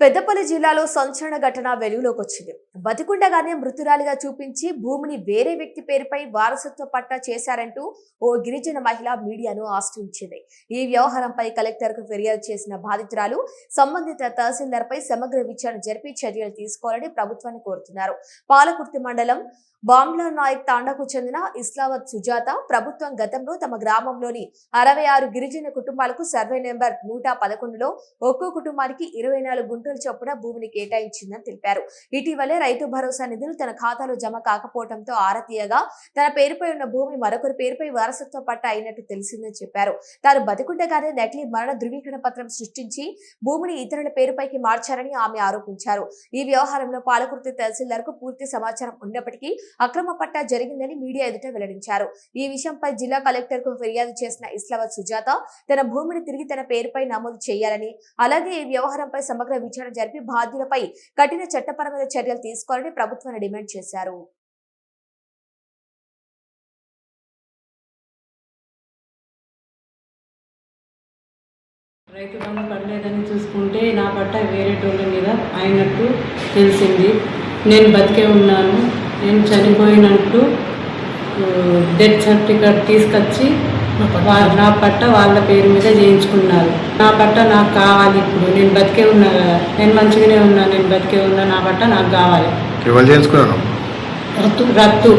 పెద్దపల్లి జిల్లాలో సంచలన ఘటన వెలుగులోకి వచ్చింది. బతికుండగానే మృతురాలిగా చూపించి భూమిని వేరే వ్యక్తి పేరుపై వారసత్వ పట్టా చేశారంటూ ఓ గిరిజన మహిళ మీడియాను ఆశ్రయించింది. ఈ వ్యవహారంపై కలెక్టర్కు ఫిర్యాదు చేసిన బాధితురాలు సంబంధిత తహసీల్దార్పై సమగ్ర విచారణ జరిపి చర్యలు తీసుకోవాలని ప్రభుత్వాన్ని కోరుతున్నారు. పాలకుర్తి మండలం బాంబ్లా నాయక్ తాండాకు చెందిన ఇస్లావత్ సుజాత ప్రభుత్వం గతంలో తమ గ్రామంలోని 66 గిరిజన కుటుంబాలకు సర్వే నెంబర్ 111లో ఒక్కో కుటుంబానికి 24 గుంటల చొప్పున భూమిని కేటాయించిందని తెలిపారు. ఇటీవలే రైతు భరోసా నిధులు తన ఖాతాలో జమ కాకపోవడంతో ఆరా తీయగా తన పేరుపై ఉన్న భూమి మరొకరి పేరుపై వారసత్వ పట్టా అయినట్టు తెలిసిందని చెప్పారు. తాను బతికుండగానే నకిలీ మరణ ధృవీకరణ పత్రం సృష్టించి భూమిని ఇతరుల పేరుపైకి మార్చారని ఆమె ఆరోపించారు. ఈ వ్యవహారంలో పాలకుర్తి తహసీల్దార్కు పూర్తి సమాచారం ఉన్నప్పటికీ అక్రమ పట్టా జరిగిందని మీడియా ఎదుట వెల్లడించారు. ఈ విషయంపై జిల్లా కలెక్టర్ కు ఫిర్యాదు చేసిన ఇస్లావత్ సుజాత తన భూమిని తిరిగి తన పేరుపై నమోదు చేయాలని, అలాగే ఈ వ్యవహారంపై సమగ్ర విచారణ జరిపి బాధ్యులపై కఠిన చట్టపరమైన చర్యలు తీసుకోవాలని ప్రభుత్వాన్ని డిమాండ్ చేశారు. రైతు బంధు పడలేదని చూసుకుంటే నా పట్ట వేరే టోళ్ళ మీద అయినట్టు తెలిసింది. నేను బతికే ఉన్నాను, నేను చనిపోయినట్టు డెత్ సర్టిఫికేట్ తీసుకొచ్చి నా పట్ట వాళ్ళ పేరు మీద చేయించుకున్నారు. నా పట్ట నాకు కావాలి. ఇప్పుడు నేను బతికే ఉన్నా కదా, నేను మంచిగానే ఉన్నా, నేను బతికే ఉన్నా, నా పట్ట నాకు కావాలి. రత్తు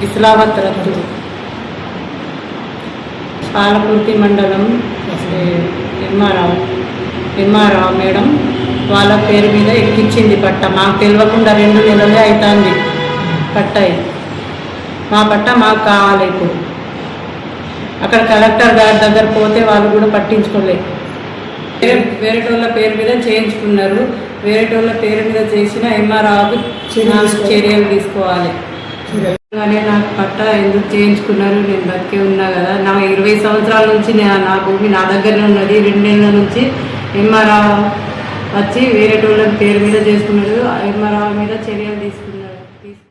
ఇస్లావత్ రత్తు, పాలకుర్తి మండలం ఎంఆర్ఆ మేడం వాళ్ళ పేరు మీద ఎక్కించింది పట్ట. మాకు తెలియకుండా 2 నెలలే అవుతుంది పట్ట. మా పట్ట మాకు కావాలి. ఇప్పుడు అక్కడ కలెక్టర్ గారి దగ్గర పోతే వాళ్ళు కూడా పట్టించుకోలేదు. వేరేటోళ్ళ పేరు మీద చేయించుకున్నారు. వేరేటోళ్ళ పేరు మీద చేసిన ఎంఆర్ఆకు చర్యలు తీసుకోవాలి. కానీ నాకు పట్ట ఎందుకు చేయించుకున్నారు? నేను బతికే ఉన్నా కదా, నా 20 సంవత్సరాల నుంచి నా భూమి నా దగ్గరనే ఉన్నది. 2 నెలల నుంచి ఎంఆర్ఆ వచ్చి వేరేటోళ్ళ పేరు మీద చేసుకున్నారు. ఎంఆర్ఆ మీద చర్యలు తీసుకున్నారు.